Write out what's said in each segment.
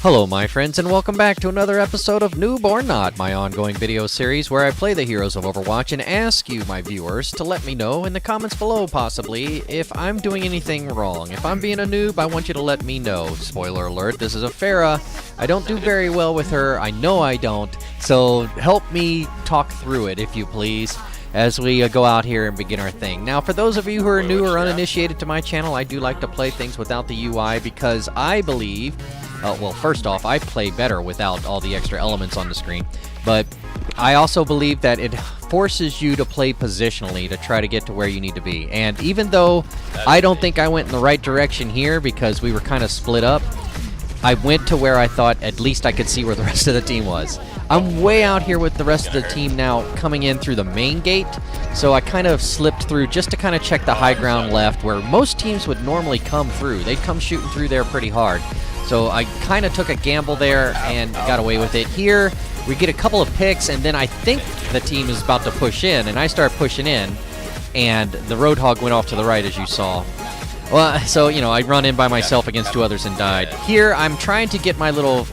Hello my friends, and welcome back to another episode of Noob or Not, my ongoing video series where I play the heroes of Overwatch and ask you, my viewers, to let me know in the comments below, possibly, if I'm doing anything wrong. If I'm being a noob, I want you to let me know. Spoiler alert, this is a Pharah. I don't do very well with her, I know I don't, so help me talk through it, if you please, as we go out here and begin our thing. Now, for those of you who are new or uninitiated to my channel, I do like to play things without the UI because I believe... well, first off, I play better without all the extra elements on the screen, but I also believe that it forces you to play positionally to try to get to where you need to be. And even though I don't think I went in the right direction here because we were kind of split up, I went to where I thought at least I could see where the rest of the team was. I'm way out here with the rest of the team now coming in through the main gate, so I kind of slipped through just to kind of check the high ground left where most teams would normally come through. They'd come shooting through there pretty hard. So I kind of took a gamble there and got away with it. Here, we get a couple of picks, and then I think the team is about to push in, and I start pushing in, and the Roadhog went off to the right, as you saw. Well, so, you know, I run in by myself against two others and died. Here, I'm trying to get my little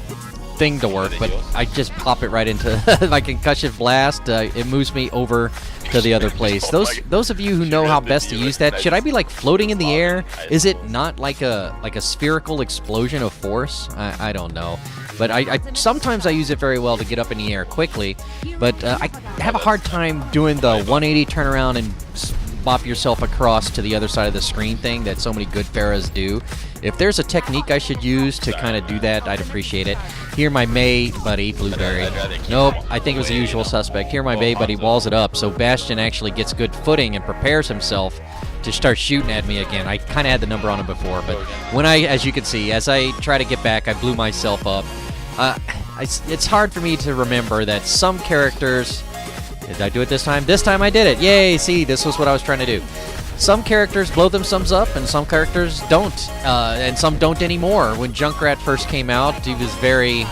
thing to work, but I just pop it right into my concussion blast. It moves me over to the other place. Those of you who know how best to use that, should I be like floating in the air? Is it not like a spherical explosion of force? I don't know, but I sometimes I use it very well to get up in the air quickly, but I have a hard time doing the 180 turnaround and bop yourself across to the other side of the screen thing that so many good Pharahs do. If there's a technique I should use to kind of do that, I'd appreciate it. Here my May buddy, Blueberry. Nope, I think it was the usual suspect. Here my May buddy walls it up, so Bastion actually gets good footing and prepares himself to start shooting at me again. I kind of had the number on him before, but when as you can see, as I try to get back, I blew myself up. It's hard for me to remember that some characters... Did I do it this time? This time I did it! Yay! See, this was what I was trying to do. Some characters blow themselves up, and some characters don't, and some don't anymore. When Junkrat first came out, he was very,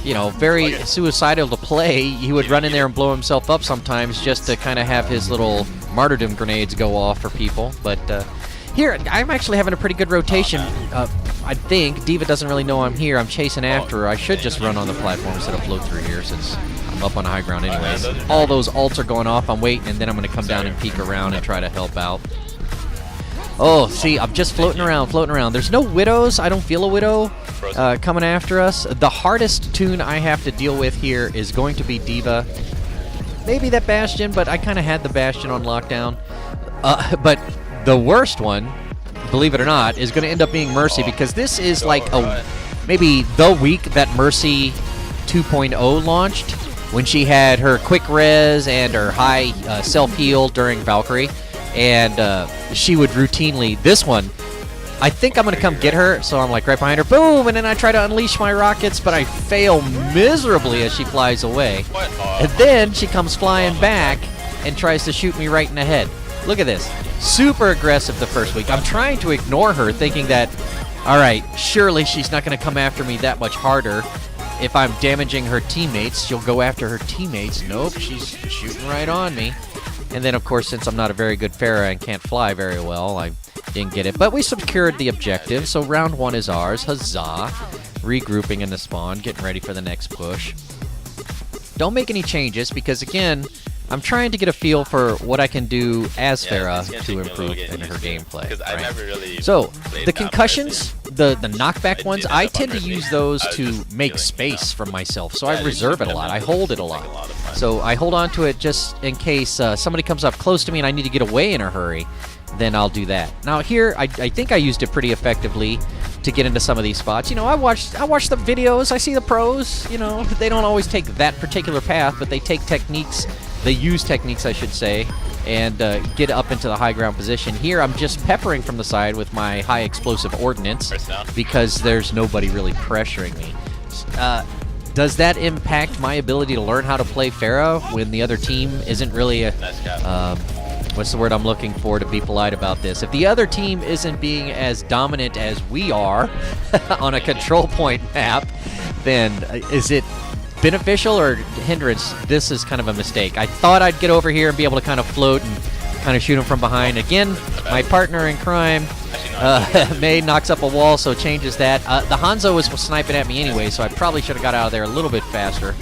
you know, very suicidal to play. He would run in there and blow himself up sometimes just to kind of have his little martyrdom grenades go off for people. But here, I'm actually having a pretty good rotation. I think D.Va doesn't really know I'm here. I'm chasing after her. I should just run on the platform instead of float through here since I'm up on the high ground anyways. All those ults are going off. I'm waiting, and then I'm going to come down and peek around and try to help out. Oh, see, I'm just floating around. There's no Widows. I don't feel a Widow coming after us. The hardest tune I have to deal with here is going to be D.Va. Maybe that Bastion, but I kind of had the Bastion on lockdown. But the worst one, believe it or not, is going to end up being Mercy, because this is like maybe the week that Mercy 2.0 launched, when she had her quick res and her high self-heal during Valkyrie, and she would routinely, this one, I think I'm going to come get her, so I'm like right behind her, boom, and then I try to unleash my rockets, but I fail miserably as she flies away. And then she comes flying back and tries to shoot me right in the head. Look at this. Super aggressive the first week. I'm trying to ignore her, thinking that, alright, surely she's not going to come after me that much harder. If I'm damaging her teammates, she'll go after her teammates. Nope, she's shooting right on me. And then, of course, since I'm not a very good Pharah and can't fly very well, I didn't get it. But we secured the objective, so round one is ours. Huzzah. Regrouping in the spawn, getting ready for the next push. Don't make any changes, because, again, I'm trying to get a feel for what I can do as Pharah to improve in her gameplay. Right? So, the concussions, the knockback ones, I tend to use those to make space for myself. So I reserve it a lot. I hold it a lot. So I hold on to it just in case somebody comes up close to me and I need to get away in a hurry. Then I'll do that. Now here, I think I used it pretty effectively to get into some of these spots. You know, I watch the videos, I see the pros, you know, they don't always take that particular path, but they take techniques, they use techniques, I should say, and get up into the high ground position. Here, I'm just peppering from the side with my high explosive ordnance because there's nobody really pressuring me. Does that impact my ability to learn how to play Pharah when the other team isn't really a... what's the word I'm looking for to be polite about this? If the other team isn't being as dominant as we are on a control point map, then is it beneficial or hindrance? This is kind of a mistake. I thought I'd get over here and be able to kind of float and kind of shoot him from behind. Again, my partner in crime May knocks up a wall, so changes that. The Hanzo was sniping at me anyway, so I probably should have got out of there a little bit faster.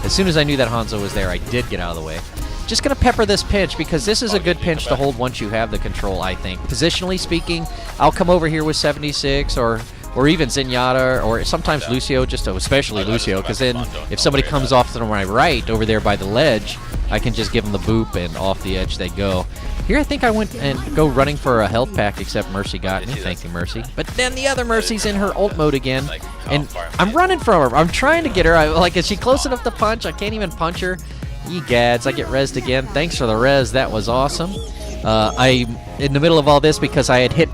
As soon as I knew that Hanzo was there, I did get out of the way. Just going to pepper this pinch, because this is a good pinch to hold once you have the control, I think. Positionally speaking, I'll come over here with 76 or even Zenyatta, or sometimes Lucio, especially Lucio, because then if somebody comes off to my right over there by the ledge, I can just give them the boop and off the edge they go. Here I think I went and go running for a health pack, except Mercy got me. Thank you, Mercy. But then the other Mercy's in her ult mode again, and I'm running from her. I'm trying to get her. Is she close enough to punch? I can't even punch her. Ye gads, I get rezzed again. Thanks for the res. That was awesome. I'm in the middle of all this because I had hit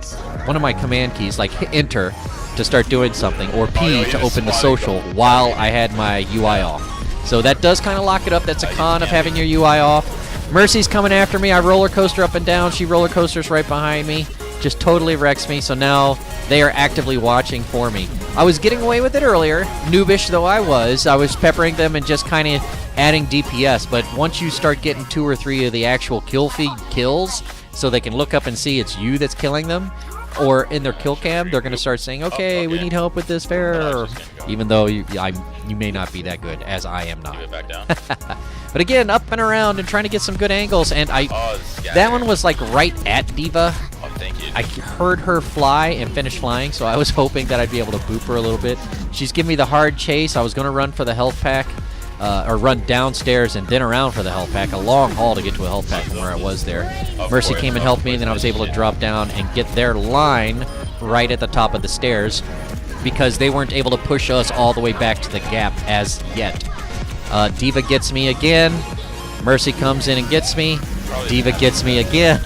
one of my command keys, like hit enter to start doing something, or P to open the social while I had my UI off. So that does kind of lock it up. That's a con of having your UI off. Mercy's coming after me. I roller coaster up and down. She roller coasters right behind me. Just totally wrecks me. So now they are actively watching for me. I was getting away with it earlier, noobish though I was peppering them and just kind of adding DPS. But once you start getting 2 or 3 of the actual kill feed kills, so they can look up and see it's you that's killing them, or in their kill cam, they're going to start saying, okay, we need help with this Pharah, even though you may not be that good, as I am not. But again, up and around and trying to get some good angles, and that one was like right at D.Va. I heard her fly and finish flying, so I was hoping that I'd be able to boop her a little bit. She's giving me the hard chase. I was going to run for the health pack, or run downstairs and then around for the health pack. A long haul to get to a health pack from where I was there. Mercy came and helped me, and then I was able to drop down and get their line right at the top of the stairs, because they weren't able to push us all the way back to the gap as yet. D.Va gets me again. Mercy comes in and gets me. D.Va gets me again.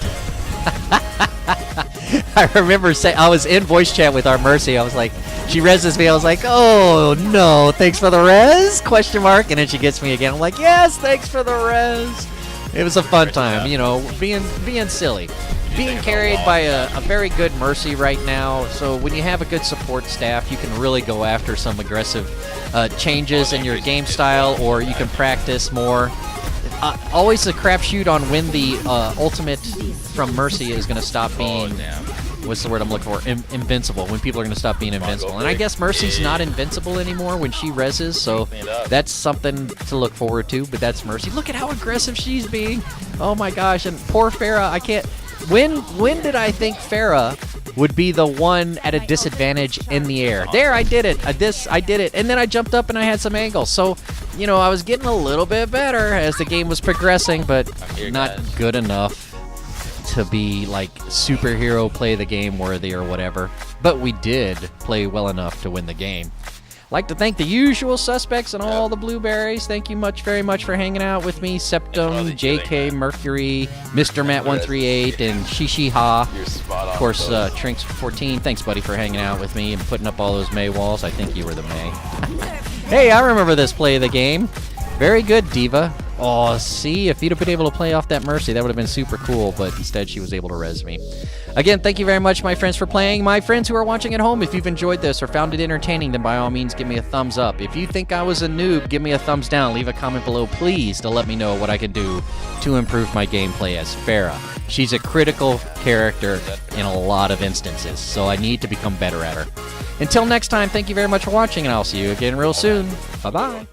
I remember saying, I was in voice chat with our Mercy. I was like, she reses me. I was like, oh no, thanks for the res? Question mark. And then she gets me again. I'm like, yes, thanks for the res. It was a fun time, you know, being silly. Being carried by a very good Mercy right now. So when you have a good support staff, you can really go after some aggressive changes in your game style, or you can practice more. Always a crapshoot on when the ultimate from Mercy is going to stop being, what's the word I'm looking for, invincible, when people are going to stop being invincible. And I guess Mercy's not invincible anymore when she reses, so that's something to look forward to, but that's Mercy. Look at how aggressive she's being. Oh my gosh, and poor Pharah, I can't... When did I think Pharah would be the one at a disadvantage in the air? There, I did it. I did it. And then I jumped up and I had some angles. So, you know, I was getting a little bit better as the game was progressing, but not good enough to be like superhero play the game worthy or whatever. But we did play well enough to win the game. Like to thank the usual suspects and all the blueberries. Thank you very much for hanging out with me. Septum, JK, Mercury, Mr. Matt138, and Shishi Ha. Of course, Trinks14. Thanks, buddy, for hanging out with me and putting up all those May walls. I think you were the May. Hey, I remember this play of the game. Very good, D.Va. Oh, see, if you'd have been able to play off that Mercy, that would have been super cool, but instead she was able to res me. Again, thank you very much, my friends, for playing. My friends who are watching at home, if you've enjoyed this or found it entertaining, then by all means, give me a thumbs up. If you think I was a noob, give me a thumbs down. Leave a comment below, please, to let me know what I can do to improve my gameplay as Pharah. She's a critical character in a lot of instances, so I need to become better at her. Until next time, thank you very much for watching, and I'll see you again real soon. Bye-bye.